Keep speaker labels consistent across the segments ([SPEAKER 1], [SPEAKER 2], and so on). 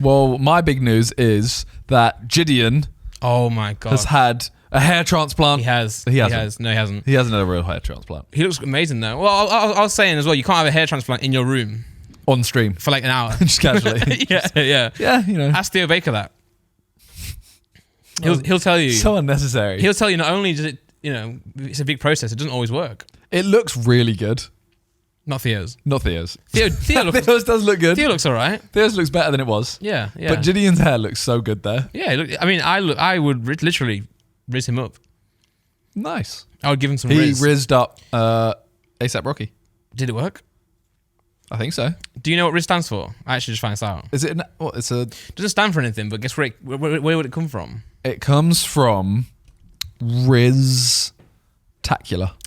[SPEAKER 1] Well, my big news is that Gideon
[SPEAKER 2] Oh my God.
[SPEAKER 1] has had a hair transplant.
[SPEAKER 2] He has.
[SPEAKER 1] He hasn't.
[SPEAKER 2] No, he hasn't.
[SPEAKER 1] He hasn't had a real hair transplant.
[SPEAKER 2] He looks amazing though. Well, I was saying as well, you can't have a hair transplant in your room
[SPEAKER 1] On stream.
[SPEAKER 2] for like an hour.
[SPEAKER 1] Just casually.
[SPEAKER 2] Yeah.
[SPEAKER 1] Yeah, you know.
[SPEAKER 2] Ask Theo Baker that. He'll tell you.
[SPEAKER 1] So unnecessary.
[SPEAKER 2] He'll tell you not only does it, it's a big process. It doesn't always work.
[SPEAKER 1] It looks really good.
[SPEAKER 2] Not Theo's.
[SPEAKER 1] Not Theo's.
[SPEAKER 2] Theo looks.
[SPEAKER 1] Theo's does look good.
[SPEAKER 2] Theo looks alright.
[SPEAKER 1] Theo's looks better than it was.
[SPEAKER 2] Yeah.
[SPEAKER 1] But Gideon's hair looks so good there.
[SPEAKER 2] Yeah. Look, I mean, I would literally rizz him up.
[SPEAKER 1] Nice.
[SPEAKER 2] I would give him some
[SPEAKER 1] He
[SPEAKER 2] rizz.
[SPEAKER 1] rizzed up ASAP Rocky.
[SPEAKER 2] Did it work?
[SPEAKER 1] I think so.
[SPEAKER 2] Do you know what rizz stands for? I actually just found this out.
[SPEAKER 1] Is it? What? It's a.
[SPEAKER 2] It doesn't stand for anything, but guess where would it come from?
[SPEAKER 1] It comes from Rizz-tacular.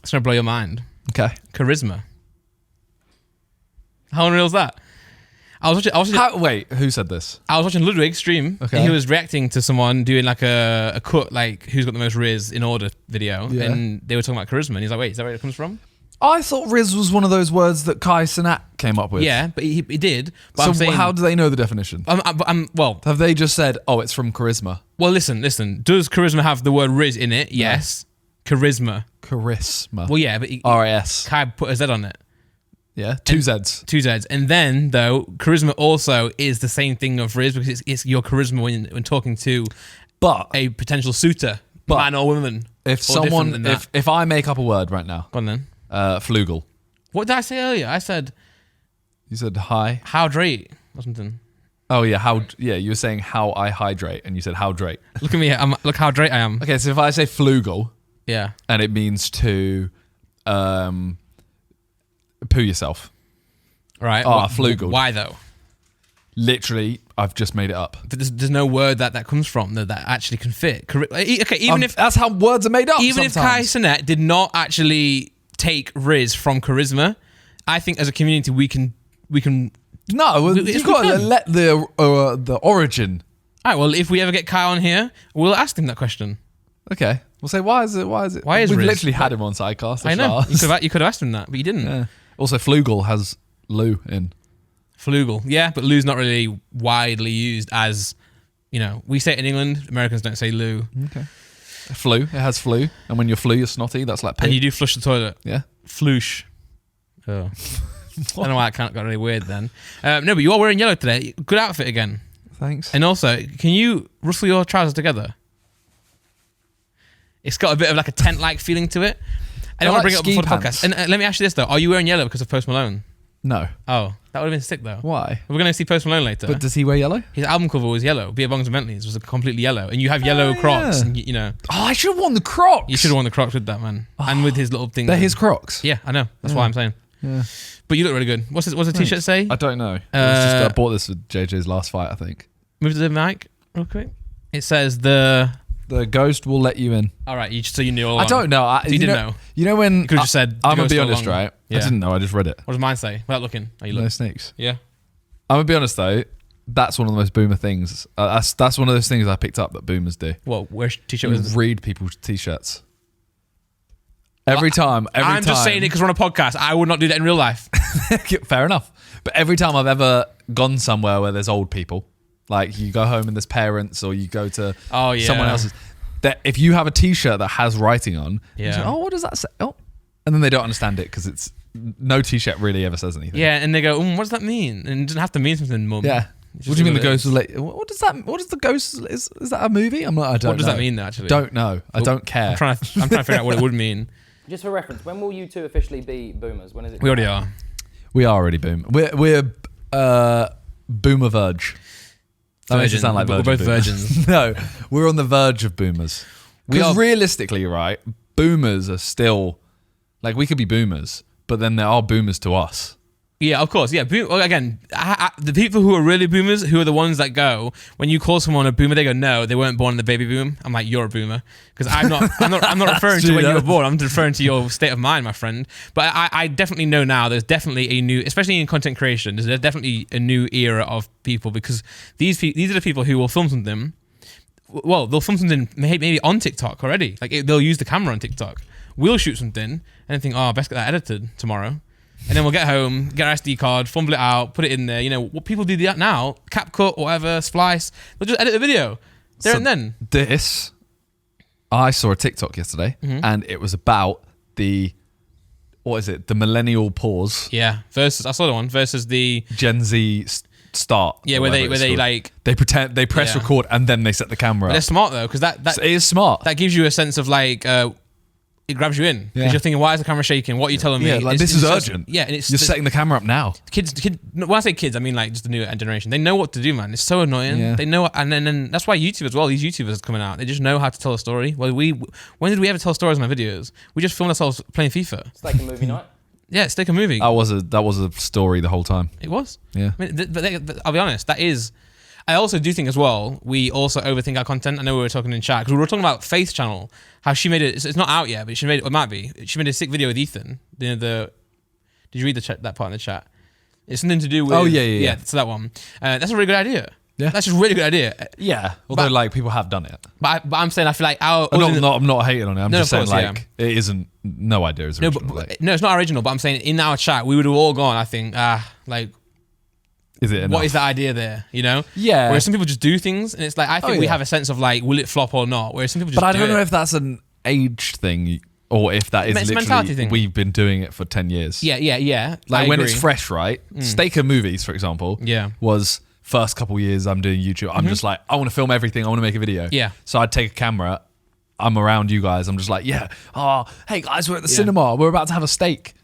[SPEAKER 2] It's gonna blow your mind.
[SPEAKER 1] Okay.
[SPEAKER 2] Charisma. How unreal is that? I was watching
[SPEAKER 1] Wait, who said this?
[SPEAKER 2] I was watching Ludwig's stream.
[SPEAKER 1] Okay.
[SPEAKER 2] He was reacting to someone doing like a cut, like who's got the most rizz in order video,
[SPEAKER 1] Yeah.
[SPEAKER 2] and they were talking about charisma. And he's like, "Wait, is that where it comes from?"
[SPEAKER 1] I thought Rizz was one of those words that Kai Cenat came up with.
[SPEAKER 2] Yeah, but he did. But
[SPEAKER 1] So
[SPEAKER 2] I'm saying,
[SPEAKER 1] how do they know the definition?
[SPEAKER 2] well,
[SPEAKER 1] Have they just said, "Oh, it's from charisma"?
[SPEAKER 2] listen. Does charisma have the word rizz in it? Yes. Charisma.
[SPEAKER 1] Charisma.
[SPEAKER 2] Well, yeah, but
[SPEAKER 1] R-A-S.
[SPEAKER 2] Kai put a Z on it.
[SPEAKER 1] Yeah, two Zs.
[SPEAKER 2] Two Zs. And then, though, charisma also is the same thing of rizz because it's your charisma when talking to
[SPEAKER 1] But
[SPEAKER 2] a potential suitor, man or woman.
[SPEAKER 1] if
[SPEAKER 2] or different
[SPEAKER 1] someone,
[SPEAKER 2] than that.
[SPEAKER 1] if I make up a word right now,
[SPEAKER 2] Go on then.
[SPEAKER 1] flugel.
[SPEAKER 2] What did I say earlier? I said
[SPEAKER 1] You said hi.
[SPEAKER 2] hydrate or something.
[SPEAKER 1] Oh yeah, you were saying how I hydrate, and you said how drate.
[SPEAKER 2] Look at me. Look how great I am.
[SPEAKER 1] Okay, so if I say flugel,
[SPEAKER 2] Yeah.
[SPEAKER 1] and it means to poo yourself.
[SPEAKER 2] Right.
[SPEAKER 1] flugel.
[SPEAKER 2] Why though?
[SPEAKER 1] Literally, I've just made it up.
[SPEAKER 2] But there's no word that comes from that actually can fit. Okay, even if
[SPEAKER 1] that's how words are made up.
[SPEAKER 2] even if Kai
[SPEAKER 1] sometimes.
[SPEAKER 2] Cenat did not actually take rizz from charisma, I think as a community we can.
[SPEAKER 1] No, you've got to let the origin.
[SPEAKER 2] All right. Well, if we ever get Kai on here, we'll ask him that question.
[SPEAKER 1] Okay, we'll say why is it?
[SPEAKER 2] Why is
[SPEAKER 1] We've
[SPEAKER 2] Rizz?
[SPEAKER 1] literally had him on Sidecast.
[SPEAKER 2] I know. You could have asked him that, but you didn't.
[SPEAKER 1] Yeah. Also, flugel has Lou in.
[SPEAKER 2] Flugel. Yeah, but Lou's not really widely used as, we say it in England. Americans don't say Lou.
[SPEAKER 1] Okay. Flu. It has flu, and when you're you're snotty. That's like pee.
[SPEAKER 2] And you do flush the toilet.
[SPEAKER 1] Yeah.
[SPEAKER 2] Floosh. Oh. I don't know why it got really weird then. No, but you are wearing yellow today. Good outfit again.
[SPEAKER 1] Thanks.
[SPEAKER 2] And also, can you rustle your trousers together? It's got a bit of like a tent-like feeling to it. I don't want to bring it up before the podcast. And let me ask you this though: are you wearing yellow because of Post Malone?
[SPEAKER 1] No.
[SPEAKER 2] Oh, that would have been sick though.
[SPEAKER 1] Why?
[SPEAKER 2] We're going to see Post Malone later.
[SPEAKER 1] But does he wear yellow?
[SPEAKER 2] His album cover was yellow. Be Bongs and Bentleys was completely yellow, and you have yellow Crocs.
[SPEAKER 1] yeah.
[SPEAKER 2] And
[SPEAKER 1] Oh, I should have worn the Crocs.
[SPEAKER 2] you should have worn the Crocs with that, man, and with his little thing.
[SPEAKER 1] They're his Crocs.
[SPEAKER 2] Yeah, I know. That's why I'm saying.
[SPEAKER 1] Yeah.
[SPEAKER 2] But you look really good. What's the t-shirt say?
[SPEAKER 1] I don't know. I bought this for JJ's last fight, I think.
[SPEAKER 2] Move to the mic real quick. It says the
[SPEAKER 1] ghost will let you in.
[SPEAKER 2] All right, so you knew all
[SPEAKER 1] I don't know.
[SPEAKER 2] So you didn't know.
[SPEAKER 1] You know when...
[SPEAKER 2] You could have just said...
[SPEAKER 1] I'm going to be
[SPEAKER 2] ghost
[SPEAKER 1] honest,
[SPEAKER 2] all along.
[SPEAKER 1] right?
[SPEAKER 2] Yeah.
[SPEAKER 1] I didn't know. I just read it.
[SPEAKER 2] What does mine say? Without looking. Oh, you look.
[SPEAKER 1] No snakes.
[SPEAKER 2] Yeah.
[SPEAKER 1] I'm going to be honest, though. That's one of the most boomer things. That's one of those things I picked up that boomers do.
[SPEAKER 2] What? Wear t-shirt
[SPEAKER 1] You
[SPEAKER 2] with...
[SPEAKER 1] read people's T-shirts. Every time.
[SPEAKER 2] I'm just saying it because we're on a podcast. I would not do that in real life.
[SPEAKER 1] Fair enough. But every time I've ever gone somewhere where there's old people, like you go home and there's parents, or you go to someone else's, that if you have a T-shirt that has writing on, you say, oh, what does that say? Oh, and then they don't understand it because it's no T-shirt really ever says anything.
[SPEAKER 2] Yeah, and they go, what does that mean? And it doesn't have to mean something, mum.
[SPEAKER 1] Yeah. What do you mean the ghost will let you? What does that? What is the ghost? Is that a movie? I'm like, I don't know.
[SPEAKER 2] What does that mean, actually?
[SPEAKER 1] Don't know. I don't care.
[SPEAKER 2] I'm trying to figure out what it would mean.
[SPEAKER 3] Just for reference, when will you two officially be boomers? When is it?
[SPEAKER 2] We already are.
[SPEAKER 1] We are already boom. We're boomer verge. That makes it sound like
[SPEAKER 2] we're both
[SPEAKER 1] boomers.
[SPEAKER 2] virgins.
[SPEAKER 1] No, we're on the verge of boomers. Because realistically, right, boomers are still like we could be boomers, but then there are boomers to us.
[SPEAKER 2] Yeah, of course. Yeah, again, the people who are really boomers, who are the ones that go when you call someone a boomer, they go, no, they weren't born in the baby boom. I'm like, you're a boomer because I'm not referring to when you were born. I'm referring to your state of mind, my friend. But I definitely know now. There's definitely a new, especially in content creation. There's definitely a new era of people because these are the people who will film something. Well, they'll film something maybe on TikTok already. Like they'll use the camera on TikTok. We'll shoot something and think, oh, best get that edited tomorrow. And then we'll get home, get our SD card, fumble it out, put it in there. You know, what people do that now, CapCut, whatever, Splice, they'll just edit the video there and then.
[SPEAKER 1] I saw a TikTok yesterday, and it was about the millennial pause.
[SPEAKER 2] Yeah, versus, I saw the one, versus the
[SPEAKER 1] Gen Z start.
[SPEAKER 2] Yeah, where they like...
[SPEAKER 1] They pretend, they press record, and then they set the camera up.
[SPEAKER 2] They're smart, though, because that
[SPEAKER 1] it is smart.
[SPEAKER 2] That gives you a sense of, like... it grabs you in because you're thinking, why is the camera shaking? What are you telling me?
[SPEAKER 1] Yeah, like this is urgent.
[SPEAKER 2] Yeah, and
[SPEAKER 1] you're setting the camera up now.
[SPEAKER 2] Kids. When I say kids, I mean like just the new generation. They know what to do, man. It's so annoying. Yeah. They know, and then that's why YouTube as well. These YouTubers coming out, they just know how to tell a story. Well, when did we ever tell stories on our videos? We just filmed ourselves playing FIFA.
[SPEAKER 3] It's like a movie night.
[SPEAKER 2] Yeah, it's like a movie.
[SPEAKER 1] That was a story the whole time.
[SPEAKER 2] It was.
[SPEAKER 1] Yeah.
[SPEAKER 2] I mean, but I'll be honest. That is. I also do think as well, we also overthink our content. I know we were talking in chat, because we were talking about Faith's channel, how she made it, it's not out yet, but she made it, or it might be, she made a sick video with Ethan. Did you read that part in the chat? It's something to do with...
[SPEAKER 1] Oh, yeah.
[SPEAKER 2] So that one. That's a really good idea.
[SPEAKER 1] Yeah.
[SPEAKER 2] That's just a really good idea.
[SPEAKER 1] Yeah, although like people have done it.
[SPEAKER 2] But I'm saying I feel like our...
[SPEAKER 1] I'm not hating on it. I'm just saying like it isn't... No idea is original.
[SPEAKER 2] No, it's not original, but I'm saying in our chat, we would have all gone, I think, like...
[SPEAKER 1] Is it enough?
[SPEAKER 2] What is the idea there, you know?
[SPEAKER 1] Yeah.
[SPEAKER 2] Whereas some people just do things, and it's like, I think we have a sense of like, will it flop or not? Whereas some people just do it.
[SPEAKER 1] But I don't know if that's an age thing, or if that is
[SPEAKER 2] It's a
[SPEAKER 1] literally,
[SPEAKER 2] mentality thing.
[SPEAKER 1] We've been doing it for 10 years.
[SPEAKER 2] Yeah.
[SPEAKER 1] Like when it's fresh, right? Staker Movies, for example, was first couple years I'm doing YouTube. I'm just like, I want to film everything. I want to make a video.
[SPEAKER 2] Yeah.
[SPEAKER 1] So I'd take a camera. I'm around you guys. I'm just like, hey guys, we're at the cinema. We're about to have a steak.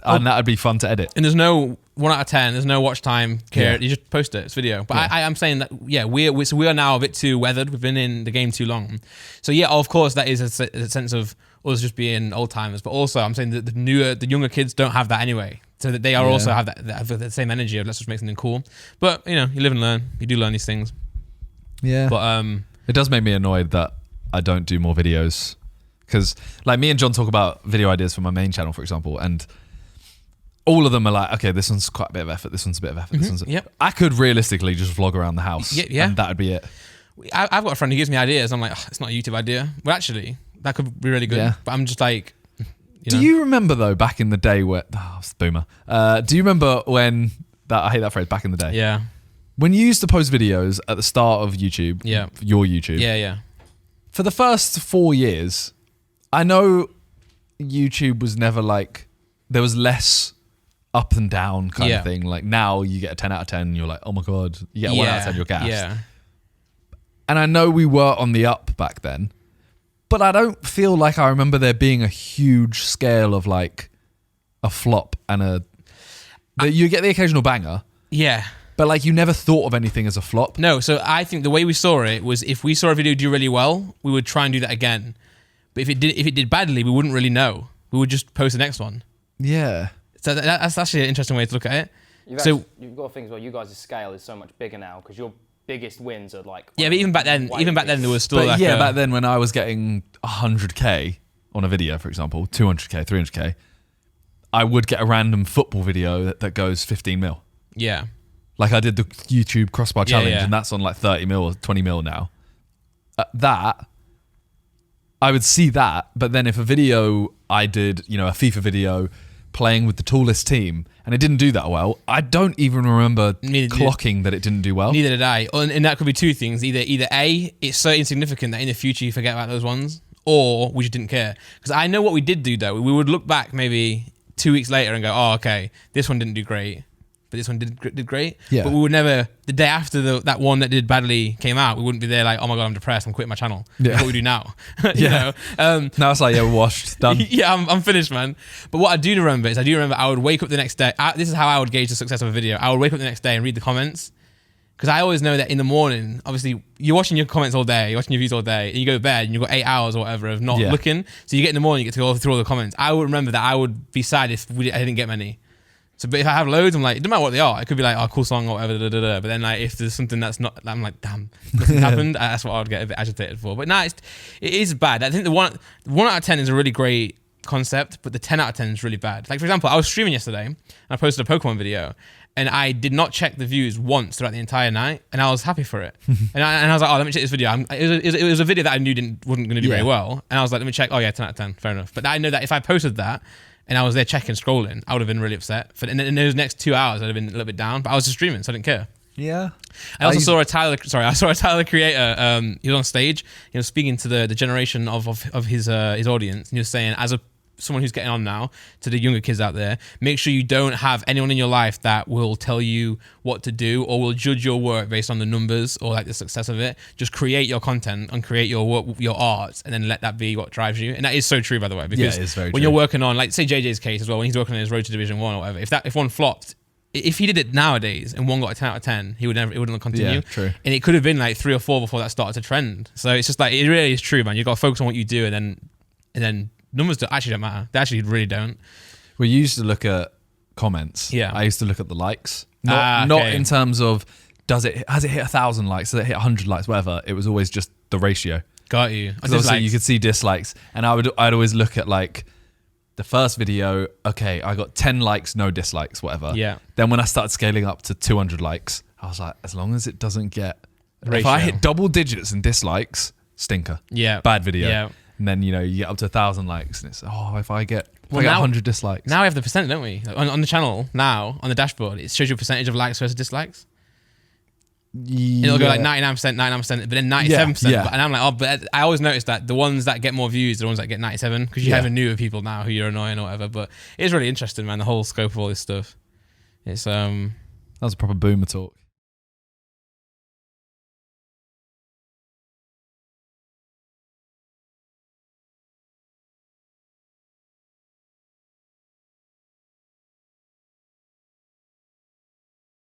[SPEAKER 1] And that'd be fun to edit.
[SPEAKER 2] And there's no 1 out of 10. There's no watch time. You just post it. It's video. But I'm saying that we are now a bit too weathered. We've been in the game too long. So of course that is a sense of us just being old timers. But also I'm saying that the younger kids don't have that anyway. So that they are also have the same energy of let's just make something cool. But you live and learn. You do learn these things.
[SPEAKER 1] Yeah.
[SPEAKER 2] But
[SPEAKER 1] it does make me annoyed that I don't do more videos, because like me and John talk about video ideas for my main channel, for example, and all of them are like, okay, this one's quite a bit of effort. This one's a bit of effort. This one's. I could realistically just vlog around the house. And that would be it.
[SPEAKER 2] I've got a friend who gives me ideas. I'm like, it's not a YouTube idea. Well, actually, that could be really good. Yeah. But I'm just like,
[SPEAKER 1] Do you remember though, back in the day where boomer? Do you remember when that? I hate that phrase. Back in the day.
[SPEAKER 2] Yeah.
[SPEAKER 1] When you used to post videos at the start of YouTube.
[SPEAKER 2] Yeah.
[SPEAKER 1] Your YouTube.
[SPEAKER 2] Yeah.
[SPEAKER 1] For the first 4 years, I know YouTube was never like, there was less up and down kind of thing. Like now you get a 10 out of 10 and you're like, oh my God, you get a 1 out of 10, you're gassed.
[SPEAKER 2] Yeah.
[SPEAKER 1] And I know we were on the up back then, but I don't feel like I remember there being a huge scale of like a flop and you get the occasional banger.
[SPEAKER 2] Yeah.
[SPEAKER 1] But like you never thought of anything as a flop.
[SPEAKER 2] No, so I think the way we saw it was if we saw a video do really well, we would try and do that again. But if it did badly, we wouldn't really know. We would just post the next one.
[SPEAKER 1] Yeah.
[SPEAKER 2] So that's actually an interesting way to look at it.
[SPEAKER 3] You've got things where you guys' scale is so much bigger now because your biggest wins are like...
[SPEAKER 2] Yeah, but even back then there was still like
[SPEAKER 1] back then when I was getting 100k on a video, for example, 200k, 300k, I would get a random football video that goes 15 mil.
[SPEAKER 2] Yeah.
[SPEAKER 1] Like I did the YouTube crossbar challenge and that's on like 30 mil or 20 mil now. I would see that, but then if a video I did, a FIFA video playing with the tallest team and it didn't do that well, I don't even remember clocking that it didn't do well.
[SPEAKER 2] Neither did I. And that could be two things. Either A, it's so insignificant that in the future you forget about those ones, or we just didn't care. Because I know what we did do though. We would look back maybe 2 weeks later and go, oh, okay, this one didn't do great. But this one did great.
[SPEAKER 1] Yeah.
[SPEAKER 2] But we would never, the day after that one that did badly came out, we wouldn't be there like, oh my God, I'm depressed, I'm quitting my channel.
[SPEAKER 1] Yeah.
[SPEAKER 2] What we do now. you know?
[SPEAKER 1] Now it's like, we're washed, done.
[SPEAKER 2] Yeah, I'm finished, man. But what I do remember is I would wake up the next day. This is how I would gauge the success of a video. I would wake up the next day and read the comments. Because I always know that in the morning, obviously, you're watching your comments all day, you're watching your views all day, and you go to bed and you've got 8 hours or whatever of not looking. So you get in the morning, you get to go through all the comments. I would remember that I would be sad if I didn't get many. So, but if I have loads, I'm like, it doesn't matter what they are. It could be like, oh, cool song or whatever, But then like, if there's something that's not, I'm like, damn, nothing happened. That's what I would get a bit agitated for. But no, it is bad. I think the one out of 10 is a really great concept, but the 10 out of 10 is really bad. Like for example, I was streaming yesterday and I posted a Pokemon video and I did not check the views once throughout the entire night, and I was happy for it. and I was like, oh, let me check this video. It was a video that I knew wasn't going to do very well, and I was like, let me check. Oh yeah, 10 out of 10, fair enough. But I know that if I posted that, and I was there checking, scrolling, I would have been really upset. In those next 2 hours, I'd have been a little bit down, but I was just streaming, so I didn't care.
[SPEAKER 1] Yeah.
[SPEAKER 2] I also saw a Tyler the Creator. He was on stage. He was speaking to the generation of his audience, and he was saying, as someone who's getting on now, to the younger kids out there, make sure you don't have anyone in your life that will tell you what to do or will judge your work based on the numbers or like the success of it. Just create your content and create your work, your art, and then let that be what drives you. And that is so true, by the way, because
[SPEAKER 1] it is very
[SPEAKER 2] when
[SPEAKER 1] true.
[SPEAKER 2] you're working on, like say JJ's case as well, when he's working on his road to Division 1 or whatever, if one flopped, if he did it nowadays and one got a 10 out of 10, it wouldn't continue.
[SPEAKER 1] Yeah, true.
[SPEAKER 2] And it could have been like 3 or 4 before that started to trend. So it's just like, it really is true, man. You got to focus on what you do, and then numbers actually don't matter. They actually really don't.
[SPEAKER 1] We used to look at comments.
[SPEAKER 2] Yeah.
[SPEAKER 1] I used to look at the likes. Not in terms of has it hit 1,000 likes, does it hit 100 likes, whatever. It was always just the ratio.
[SPEAKER 2] Got you.
[SPEAKER 1] Because obviously you could see dislikes, and I'd always look at like the first video. Okay, I got 10 likes, no dislikes, whatever.
[SPEAKER 2] Yeah.
[SPEAKER 1] Then when I started scaling up to 200 likes, I was like, as long as it doesn't get,
[SPEAKER 2] ratio.
[SPEAKER 1] if I hit double digits in dislikes, stinker.
[SPEAKER 2] Yeah.
[SPEAKER 1] Bad video.
[SPEAKER 2] Yeah.
[SPEAKER 1] And then you get up to 1,000 likes, and it's if I get 100 dislikes.
[SPEAKER 2] Now we have the percent, don't we? On the channel now on the dashboard, it shows you a percentage of likes versus dislikes.
[SPEAKER 1] Yeah.
[SPEAKER 2] It'll go like 99%, but then 97%.
[SPEAKER 1] Yeah.
[SPEAKER 2] And I'm like, but I always notice that the ones that get more views are the ones that get 97, because you have a new people now who you're annoying or whatever. But it is really interesting, man. The whole scope of all this stuff. It's
[SPEAKER 1] That was a proper boomer talk.